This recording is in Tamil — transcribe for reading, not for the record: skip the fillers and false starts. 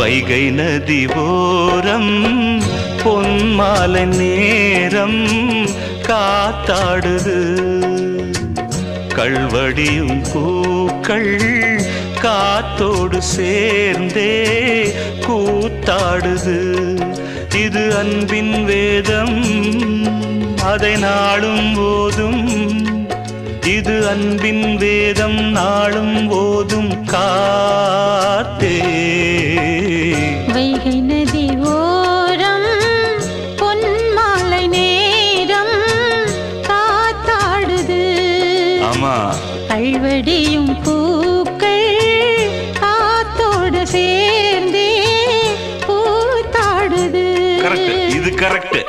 வைகை நதி ஓரம் பொன்மாலை நேரம் காத்தாடுது. கள்வடியும் பூக்கள் காத்தோடு சேர்ந்தே கூத்தாடுது. இது அன்பின் வேதம், அதை நாளும் போதும். இது அன்பின் வேதம், நாளும் போதும் காத்தே. வைகை நதி ஓரம் பொன்மாலை நேரம் காத்தாடுது. ஆமா, கள்வடியும் பூக்கள் காத்தோடு சேர்ந்தே கூத்தாடுது. கரெக்ட், இது கரெக்ட்.